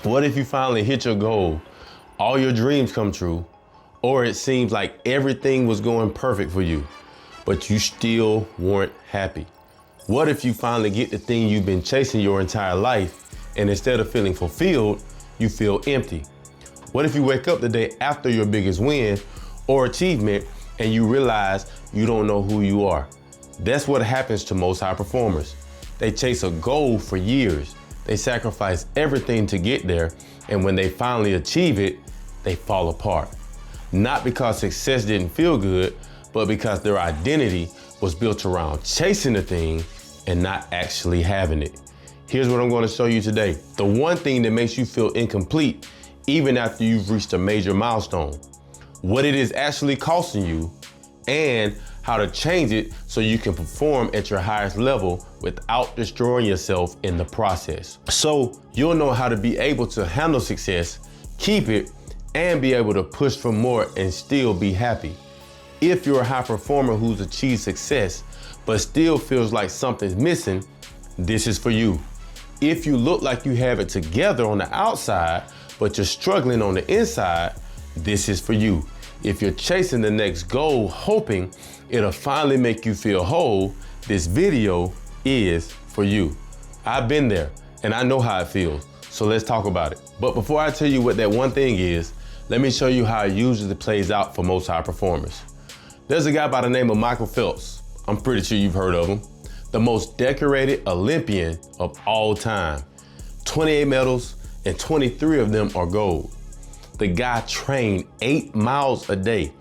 What if you finally hit your goal, all your dreams come true, or it seems like everything was going perfect for you, but you still weren't happy? What if you finally get the thing you've been chasing your entire life, and instead of feeling fulfilled, you feel empty? What if you wake up the day after your biggest win or achievement and you realize you don't know who you are? That's what happens to most high performers. They chase a goal for years. They sacrifice everything to get there, and when they finally achieve it, they fall apart. Not because success didn't feel good, but because their identity was built around chasing the thing and not actually having it. Here's what I'm going to show you today. The one thing that makes you feel incomplete even after you've reached a major milestone. What it is actually costing you, and how to change it so you can perform at your highest level without destroying yourself in the process. So you'll know how to be able to handle success, keep it, and be able to push for more and still be happy. If you're a high performer who's achieved success, but still feels like something's missing, this is for you. If you look like you have it together on the outside, but you're struggling on the inside, this is for you. If you're chasing the next goal, hoping it'll finally make you feel whole, this video is for you. I've been there and I know how it feels, so let's talk about it. But before I tell you what that one thing is, let me show you how it usually plays out for most high performers. There's a guy by the name of Michael Phelps. I'm pretty sure you've heard of him. The most decorated Olympian of all time. 28 medals and 23 of them are gold. The guy trained 8 miles a day,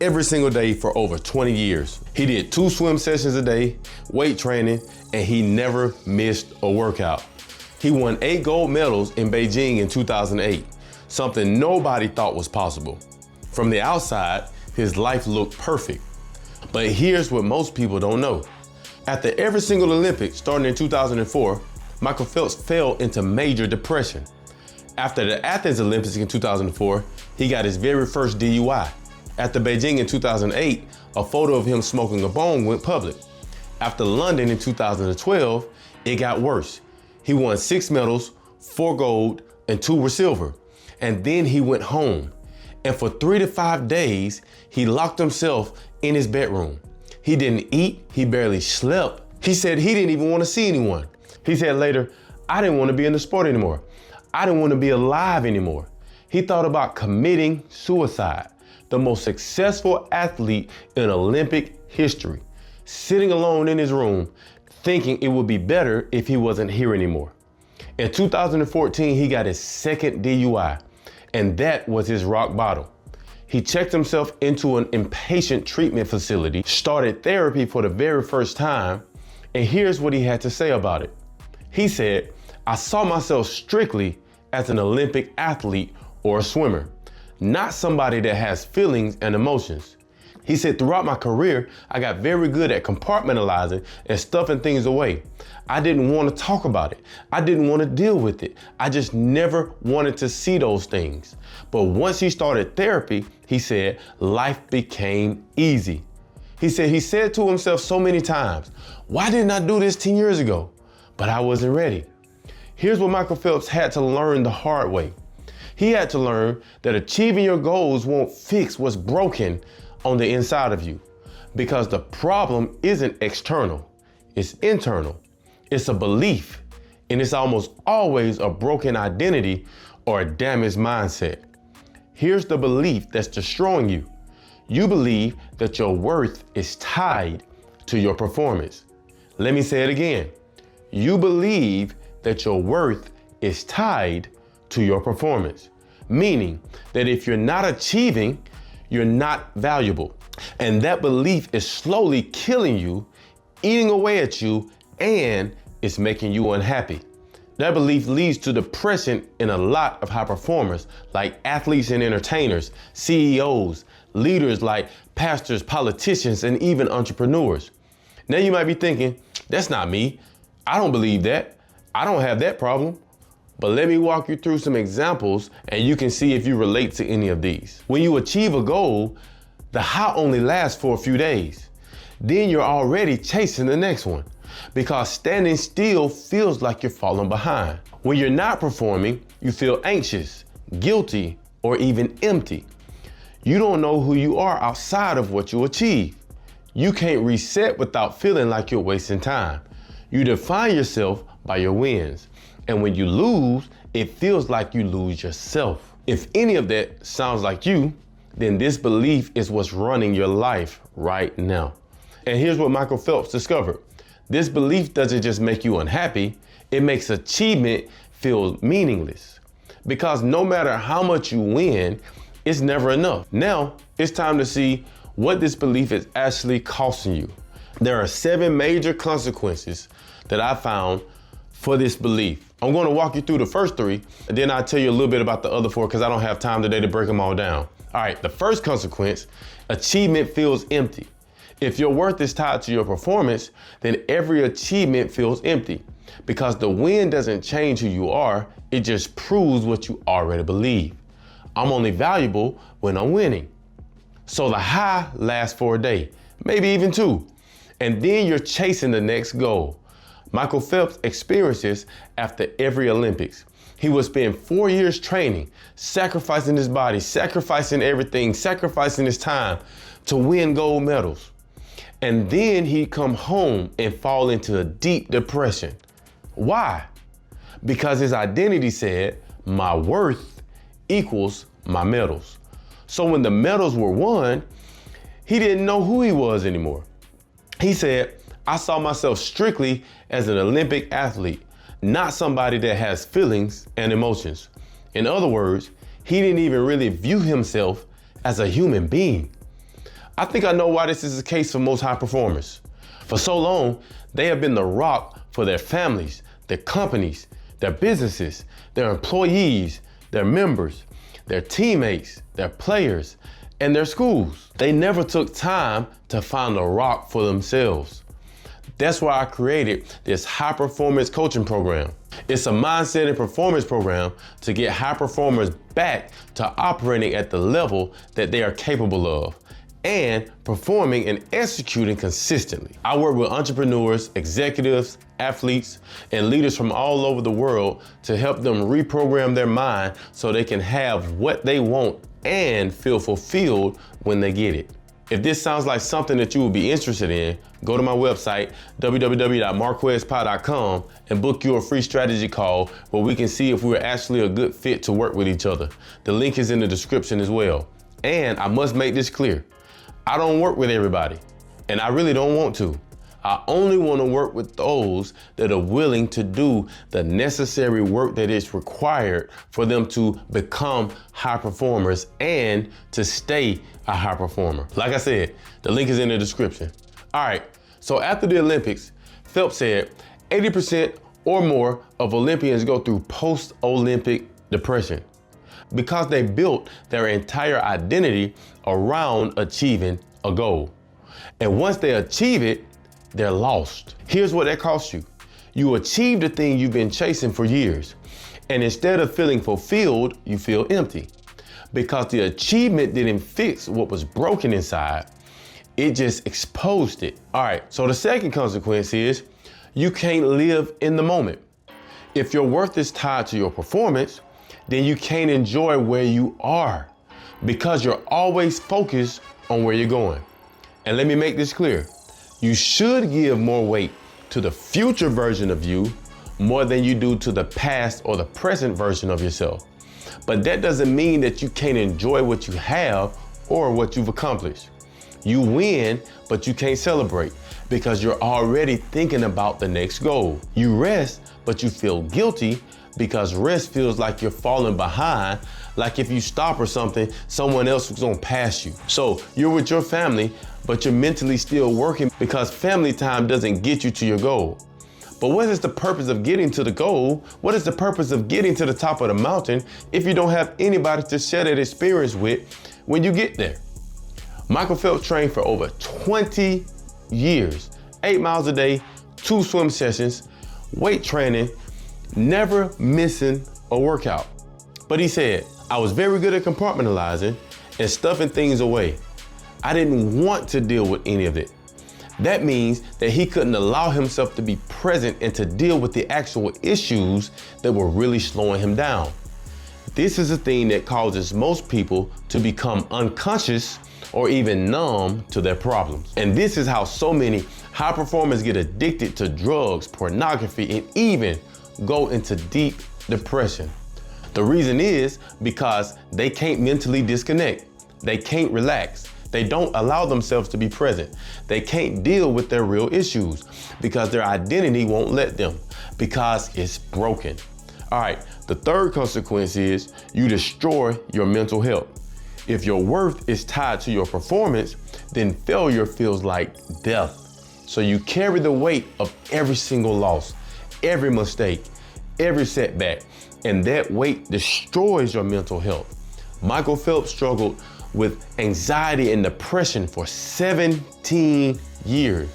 every single day for over 20 years. He did 2 swim sessions a day, weight training, and he never missed a workout. He won 8 gold medals in Beijing in 2008, something nobody thought was possible. From the outside, his life looked perfect. But here's what most people don't know. After every single Olympics, starting in 2004, Michael Phelps fell into major depression. After the Athens Olympics in 2004, he got his very first DUI. After Beijing in 2008, a photo of him smoking a bong went public. After London in 2012, it got worse. He won 6 medals, 4 gold, and 2 were silver. And then he went home. And for 3 to 5 days, he locked himself in his bedroom. He didn't eat, he barely slept. He said he didn't even want to see anyone. He said later, I didn't want to be in the sport anymore. I didn't want to be alive anymore. He thought about committing suicide. The most successful athlete in Olympic history, sitting alone in his room, thinking it would be better if he wasn't here anymore. In 2014, he got his second DUI, and that was his rock bottom. He checked himself into an inpatient treatment facility, started therapy for the very first time, and here's what he had to say about it. He said, I saw myself strictly as an Olympic athlete or a swimmer, not somebody that has feelings and emotions. He said, throughout my career, I got very good at compartmentalizing and stuffing things away. I didn't want to talk about it. I didn't want to deal with it. I just never wanted to see those things. But once he started therapy, he said, life became easy. He said to himself so many times, why didn't I do this 10 years ago? But I wasn't ready. Here's what Michael Phelps had to learn the hard way. He had to learn that achieving your goals won't fix what's broken on the inside of you, because the problem isn't external, it's internal. It's a belief, and it's almost always a broken identity or a damaged mindset. Here's the belief that's destroying you. You believe that your worth is tied to your performance. Let me say it again. You believe that your worth is tied to your performance, meaning that if you're not achieving, you're not valuable. And that belief is slowly killing you, eating away at you, and it's making you unhappy. That belief leads to depression in a lot of high performers, like athletes and entertainers, CEOs, leaders like pastors, politicians, and even entrepreneurs. Now you might be thinking, that's not me. I don't believe that. I don't have that problem. But let me walk you through some examples and you can see if you relate to any of these. When you achieve a goal, the high only lasts for a few days. Then you're already chasing the next one because standing still feels like you're falling behind. When you're not performing, You feel anxious, guilty, or even empty. You don't know who you are outside of what you achieve. You can't reset without feeling like you're wasting time. You define yourself by your wins. And when you lose, it feels like you lose yourself. If any of that sounds like you, then this belief is what's running your life right now. And here's what Michael Phelps discovered. This belief doesn't just make you unhappy, it makes achievement feel meaningless. Because no matter how much you win, it's never enough. Now, it's time to see what this belief is actually costing you. There are 7 major consequences that I found for this belief. I'm going to walk you through the first 3, and then I'll tell you a little bit about the other 4 because I don't have time today to break them all down. All right, the first consequence, achievement feels empty. If your worth is tied to your performance, then every achievement feels empty because the win doesn't change who you are, it just proves what you already believe. I'm only valuable when I'm winning. So the high lasts for a day, maybe even 2, and then you're chasing the next goal. Michael Phelps experienced this after every Olympics. He would spend 4 years training, sacrificing his body, sacrificing everything, sacrificing his time to win gold medals. And then he'd come home and fall into a deep depression. Why? Because his identity said, my worth equals my medals. So when the medals were won, he didn't know who he was anymore. He said, I saw myself strictly as an Olympic athlete, not somebody that has feelings and emotions. In other words, he didn't even really view himself as a human being. I think I know why this is the case for most high performers. For so long, they have been the rock for their families, their companies, their businesses, their employees, their members, their teammates, their players, and their schools. They never took time to find a rock for themselves. That's why I created this high performance coaching program. It's a mindset and performance program to get high performers back to operating at the level that they are capable of and performing and executing consistently. I work with entrepreneurs, executives, athletes, and leaders from all over the world to help them reprogram their mind so they can have what they want and feel fulfilled when they get it. If this sounds like something that you would be interested in, go to my website, www.marquezpod.com, and book you a free strategy call where we can see if we're actually a good fit to work with each other. The link is in the description as well. And I must make this clear. I don't work with everybody, and I really don't want to. I only want to work with those that are willing to do the necessary work that is required for them to become high performers and to stay a high performer. Like I said, the link is in the description. All right, so after the Olympics, Phelps said 80% or more of Olympians go through post-Olympic depression because they built their entire identity around achieving a goal. And once they achieve it, they're lost. Here's what that costs you. You achieved the thing you've been chasing for years. And instead of feeling fulfilled, you feel empty. Because the achievement didn't fix what was broken inside. It just exposed it. All right, so the second consequence is you can't live in the moment. If your worth is tied to your performance, then you can't enjoy where you are because you're always focused on where you're going. And let me make this clear. You should give more weight to the future version of you more than you do to the past or the present version of yourself. But that doesn't mean that you can't enjoy what you have or what you've accomplished. You win, but you can't celebrate because you're already thinking about the next goal. You rest, but you feel guilty because rest feels like you're falling behind, like if you stop or something, someone else is gonna pass you. So you're with your family, but you're mentally still working because family time doesn't get you to your goal. But what is the purpose of getting to the goal? What is the purpose of getting to the top of the mountain if you don't have anybody to share that experience with when you get there? Michael Phelps trained for over 20 years, 8 miles a day, 2 swim sessions, weight training, never missing a workout. But he said, I was very good at compartmentalizing and stuffing things away. I didn't want to deal with any of it. That means that he couldn't allow himself to be present and to deal with the actual issues that were really slowing him down. This is a thing that causes most people to become unconscious or even numb to their problems. And this is how so many high performers get addicted to drugs, pornography, and even go into deep depression. The reason is because they can't mentally disconnect. They can't relax. They don't allow themselves to be present. They can't deal with their real issues because their identity won't let them, because it's broken. All right, the third consequence is you destroy your mental health. If your worth is tied to your performance, then failure feels like death. So you carry the weight of every single loss, every mistake, every setback, and that weight destroys your mental health. Michael Phelps struggled with anxiety and depression for 17 years,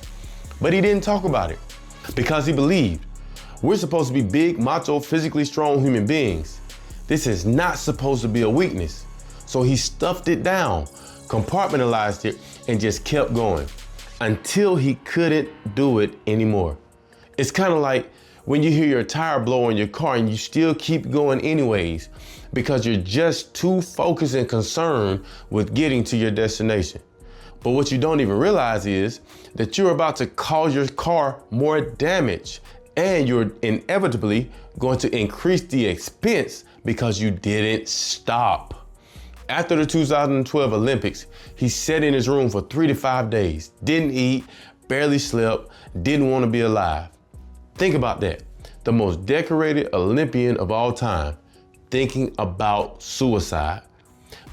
but he didn't talk about it because he believed we're supposed to be big, macho, physically strong human beings. This is not supposed to be a weakness. So he stuffed it down, compartmentalized it, and just kept going until he couldn't do it anymore. It's kind of like when you hear your tire blow on your car and you still keep going anyways because you're just too focused and concerned with getting to your destination. But what you don't even realize is that you're about to cause your car more damage, and you're inevitably going to increase the expense because you didn't stop. After the 2012 Olympics, he sat in his room for 3 to 5 days, didn't eat, barely slept, didn't want to be alive. Think about that. The most decorated Olympian of all time thinking about suicide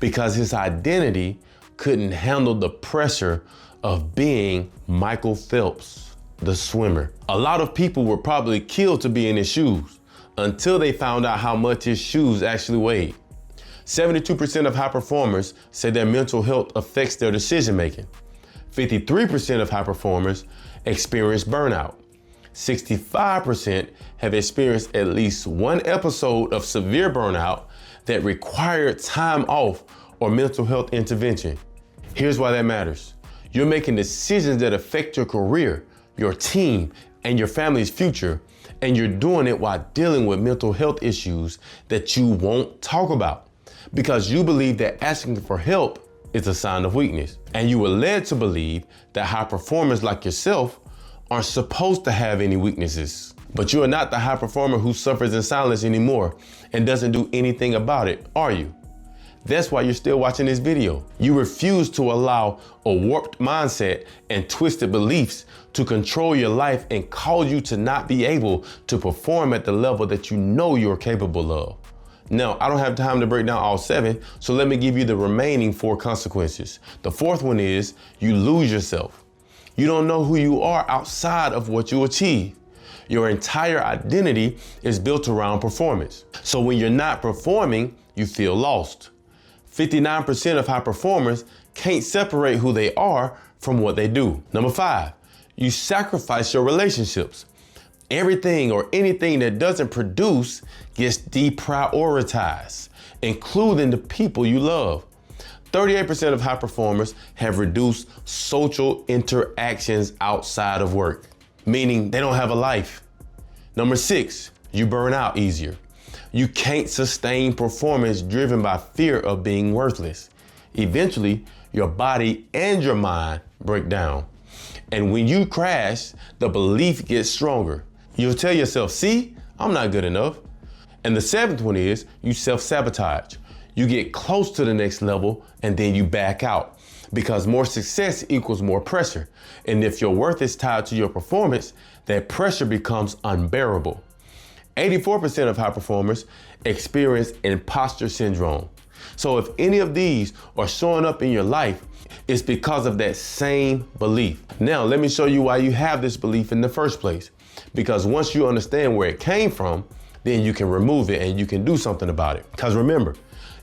because his identity couldn't handle the pressure of being Michael Phelps, the swimmer. A lot of people were probably killed to be in his shoes until they found out how much his shoes actually weighed. 72% of high performers say their mental health affects their decision making. 53% of high performers experience burnout. 65% have experienced at least one episode of severe burnout that required time off or mental health intervention. Here's why that matters. You're making decisions that affect your career, your team, and your family's future, and you're doing it while dealing with mental health issues that you won't talk about because you believe that asking for help is a sign of weakness. And you were led to believe that high performers like yourself aren't supposed to have any weaknesses. But you are not the high performer who suffers in silence anymore and doesn't do anything about it, are you? That's why you're still watching this video. You refuse to allow a warped mindset and twisted beliefs to control your life and cause you to not be able to perform at the level that you know you're capable of. Now, I don't have time to break down all 7, so let me give you the remaining 4 consequences. The 4th one is you lose yourself. You don't know who you are outside of what you achieve. Your entire identity is built around performance. So when you're not performing, you feel lost. 59% of high performers can't separate who they are from what they do. Number 5, you sacrifice your relationships. Everything or anything that doesn't produce gets deprioritized, including the people you love. 38% of high performers have reduced social interactions outside of work, meaning they don't have a life. Number 6, you burn out easier. You can't sustain performance driven by fear of being worthless. Eventually, your body and your mind break down. And when you crash, the belief gets stronger. You'll tell yourself, see, I'm not good enough. And the 7th one is you self-sabotage. You get close to the next level and then you back out because more success equals more pressure. And if your worth is tied to your performance, that pressure becomes unbearable. 84% of high performers experience imposter syndrome. So if any of these are showing up in your life, it's because of that same belief. Now, let me show you why you have this belief in the first place. Because once you understand where it came from, then you can remove it and you can do something about it. Because remember,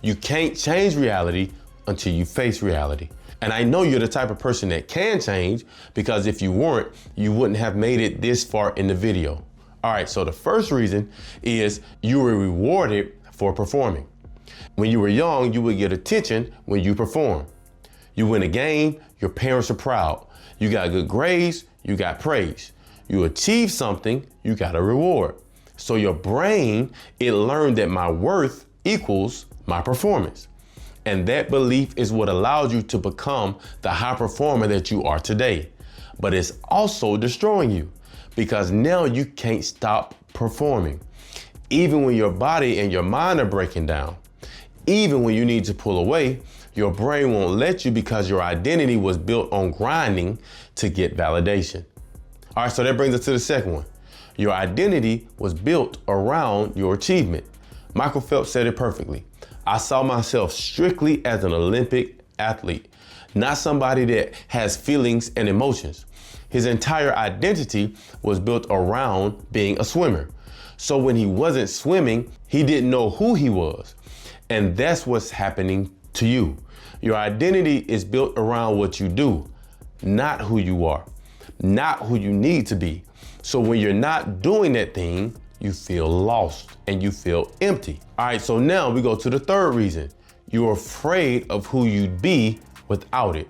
you can't change reality until you face reality. And I know you're the type of person that can change because if you weren't, you wouldn't have made it this far in the video. All right, so the first reason is you were rewarded for performing. When you were young, you would get attention when you perform. You win a game, your parents are proud. You got good grades, you got praise. You achieve something, you got a reward. So your brain, it learned that my worth equals my performance. And that belief is what allowed you to become the high performer that you are today. But it's also destroying you because now you can't stop performing. Even when your body and your mind are breaking down, even when you need to pull away, your brain won't let you because your identity was built on grinding to get validation. All right, so that brings us to the second one. Your identity was built around your achievement. Michael Phelps said it perfectly. I saw myself strictly as an Olympic athlete, not somebody that has feelings and emotions. His entire identity was built around being a swimmer. So when he wasn't swimming, he didn't know who he was. And that's what's happening to you. Your identity is built around what you do, not who you are, not who you need to be. So when you're not doing that thing, you feel lost and you feel empty. All right, so now we go to the third reason. You're afraid of who you'd be without it.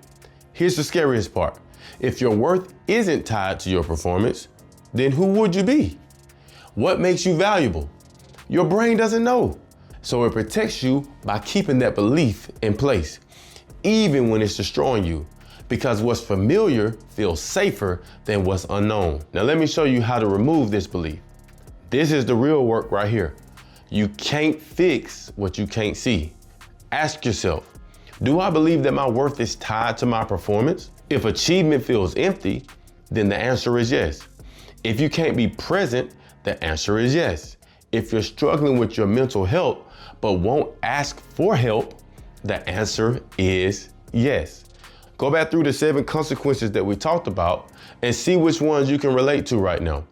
Here's the scariest part. If your worth isn't tied to your performance, then who would you be? What makes you valuable? Your brain doesn't know. So it protects you by keeping that belief in place, even when it's destroying you, because what's familiar feels safer than what's unknown. Now let me show you how to remove this belief. This is the real work right here. You can't fix what you can't see. Ask yourself, do I believe that my worth is tied to my performance? If achievement feels empty, then the answer is yes. If you can't be present, the answer is yes. If you're struggling with your mental health, but won't ask for help, the answer is yes. Go back through the 7 consequences that we talked about and see which ones you can relate to right now.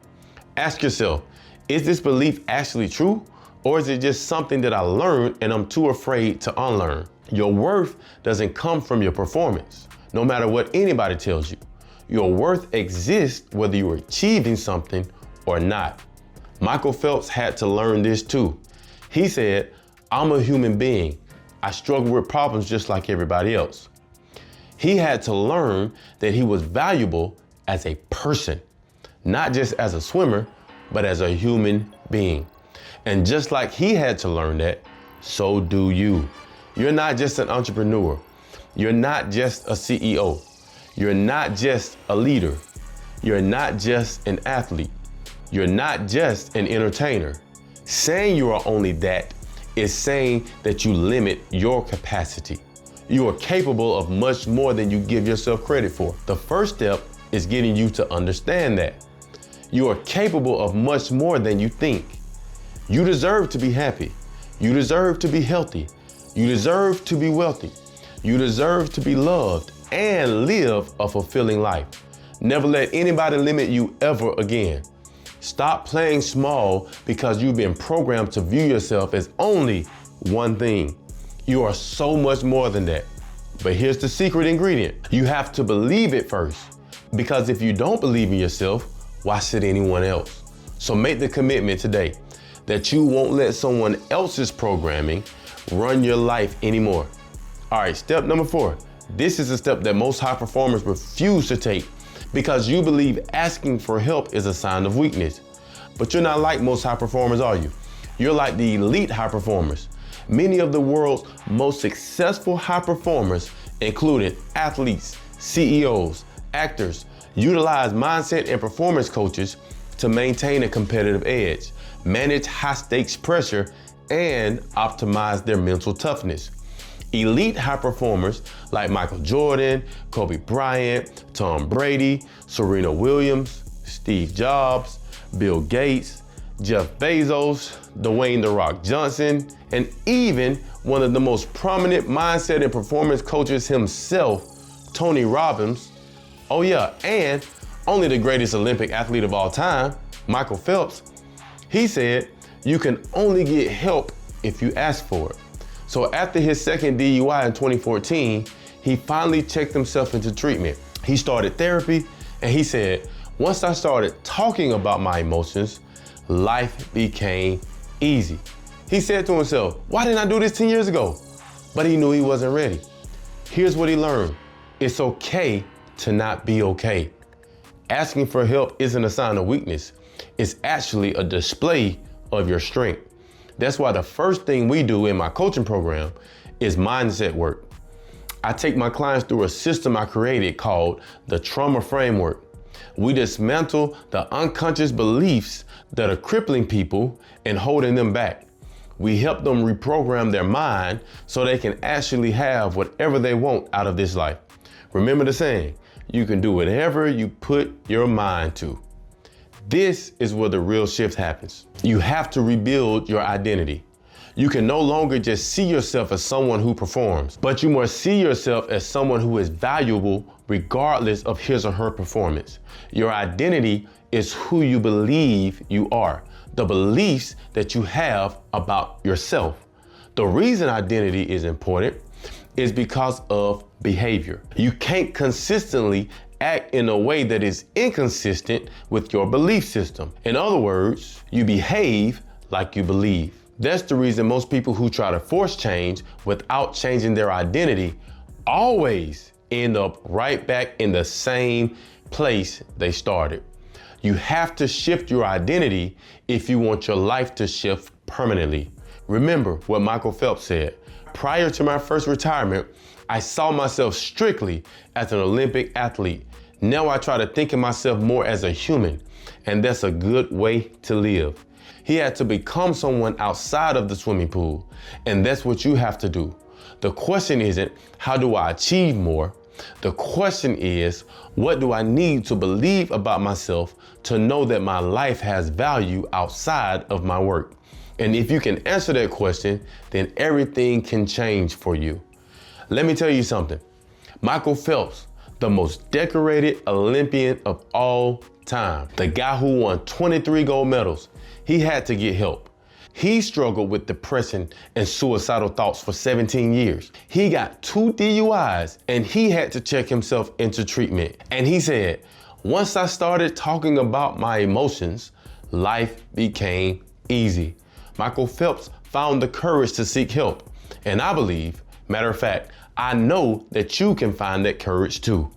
Ask yourself, is this belief actually true? Or is it just something that I learned and I'm too afraid to unlearn? Your worth doesn't come from your performance, no matter what anybody tells you. Your worth exists whether you're achieving something or not. Michael Phelps had to learn this too. He said, I'm a human being. I struggle with problems just like everybody else. He had to learn that he was valuable as a person, not just as a swimmer, but as a human being. And just like he had to learn that, so do you. You're not just an entrepreneur. You're not just a CEO. You're not just a leader. You're not just an athlete. You're not just an entertainer. Saying you are only that is saying that you limit your capacity. You are capable of much more than you give yourself credit for. The first step is getting you to understand that. You are capable of much more than you think. You deserve to be happy. You deserve to be healthy. You deserve to be wealthy. You deserve to be loved and live a fulfilling life. Never let anybody limit you ever again. Stop playing small because you've been programmed to view yourself as only one thing. You are so much more than that. But here's the secret ingredient. You have to believe it first. Because if you don't believe in yourself, why should anyone else? So make the commitment today that you won't let someone else's programming run your life anymore. All right, step number 4. This is a step that most high performers refuse to take because you believe asking for help is a sign of weakness. But you're not like most high performers, are you? You're like the elite high performers. Many of the world's most successful high performers, including athletes, CEOs, actors, utilize mindset and performance coaches to maintain a competitive edge, manage high-stakes pressure, and optimize their mental toughness. Elite high performers like Michael Jordan, Kobe Bryant, Tom Brady, Serena Williams, Steve Jobs, Bill Gates, Jeff Bezos, Dwayne "The Rock" Johnson, and even one of the most prominent mindset and performance coaches himself, Tony Robbins. Oh yeah, and only the greatest Olympic athlete of all time, Michael Phelps. He said, you can only get help if you ask for it. So after his second DUI in 2014, he finally checked himself into treatment. He started therapy, and he said, once I started talking about my emotions, life became easy. He said to himself, why didn't I do this 10 years ago? But he knew he wasn't ready. Here's what he learned. It's okay to not be okay. Asking for help isn't a sign of weakness. It's actually a display of your strength. That's why the first thing we do in my coaching program is mindset work. I take my clients through a system I created called the trauma framework. We dismantle the unconscious beliefs that are crippling people and holding them back. We help them reprogram their mind so they can actually have whatever they want out of this life. Remember the saying, you can do whatever you put your mind to. This is where the real shift happens. You have to rebuild your identity. You can no longer just see yourself as someone who performs, but you must see yourself as someone who is valuable regardless of his or her performance. Your identity is who you believe you are, the beliefs that you have about yourself. The reason identity is important is because of behavior. You can't consistently act in a way that is inconsistent with your belief system. In other words, you behave like you believe. That's the reason most people who try to force change without changing their identity always end up right back in the same place they started. You have to shift your identity if you want your life to shift permanently. Remember what Michael Phelps said. Prior to my first retirement, I saw myself strictly as an Olympic athlete. Now I try to think of myself more as a human, and that's a good way to live. He had to become someone outside of the swimming pool, and that's what you have to do. The question isn't, how do I achieve more? The question is, what do I need to believe about myself to know that my life has value outside of my work? And if you can answer that question, then everything can change for you. Let me tell you something. Michael Phelps, the most decorated Olympian of all time, the guy who won 23 gold medals, he had to get help. He struggled with depression and suicidal thoughts for 17 years. He got 2 DUIs and he had to check himself into treatment. And he said, once I started talking about my emotions, life became easy. Michael Phelps found the courage to seek help. And I believe, matter of fact, I know that you can find that courage too.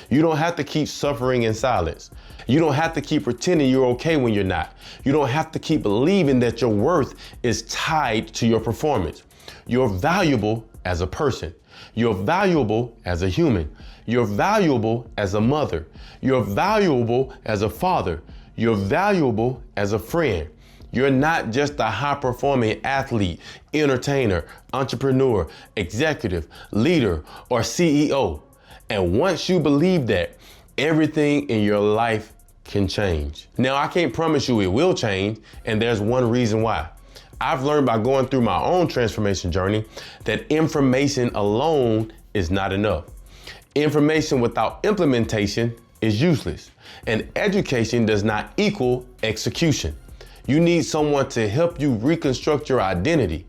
You don't have to keep suffering in silence. You don't have to keep pretending you're okay when you're not. You don't have to keep believing that your worth is tied to your performance. You're valuable as a person. You're valuable as a human. You're valuable as a mother. You're valuable as a father. You're valuable as a friend. You're not just a high-performing athlete, entertainer, entrepreneur, executive, leader, or CEO. And once you believe that, everything in your life can change. Now, I can't promise you it will change, and there's one reason why. I've learned by going through my own transformation journey that information alone is not enough. Information without implementation is useless, and education does not equal execution. You need someone to help you reconstruct your identity.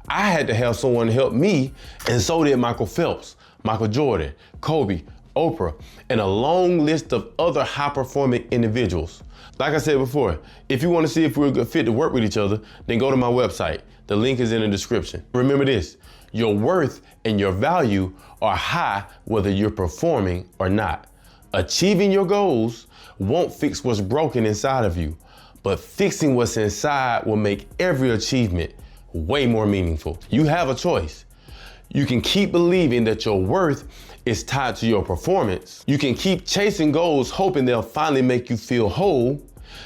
I had to have someone help me, and so did Michael Phelps, Michael Jordan, Kobe, Oprah, and a long list of other high-performing individuals. Like I said before, if you want to see if we're a good fit to work with each other, then go to my website. The link is in the description. Remember this, your worth and your value are high whether you're performing or not. Achieving your goals won't fix what's broken inside of you, but fixing what's inside will make every achievement way more meaningful. You have a choice. You can keep believing that your worth is tied to your performance. You can keep chasing goals hoping they'll finally make you feel whole.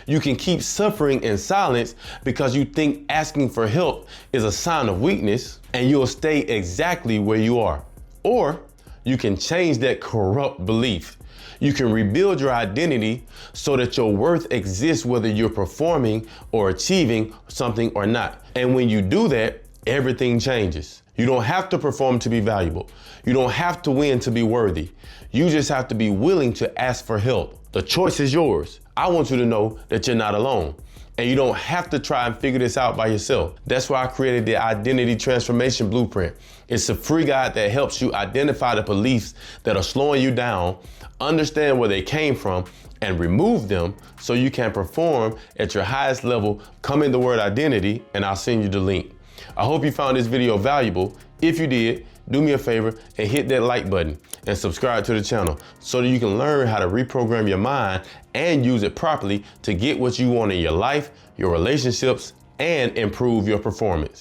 You can keep suffering in silence because you think asking for help is a sign of weakness, and you'll stay exactly where you are. Or you can change that corrupt belief. You can rebuild your identity so that your worth exists whether you're performing or achieving something or not. And when you do that, everything changes. You don't have to perform to be valuable. You don't have to win to be worthy. You just have to be willing to ask for help. The choice is yours. I want you to know that you're not alone, and you don't have to try and figure this out by yourself. That's why I created the Identity Transformation Blueprint. It's a free guide that helps you identify the beliefs that are slowing you down, understand where they came from, and remove them so you can perform at your highest level. Come in the word identity, and I'll send you the link. I hope you found this video valuable. If you did, do me a favor and hit that like button and subscribe to the channel so that you can learn how to reprogram your mind and use it properly to get what you want in your life, your relationships, and improve your performance.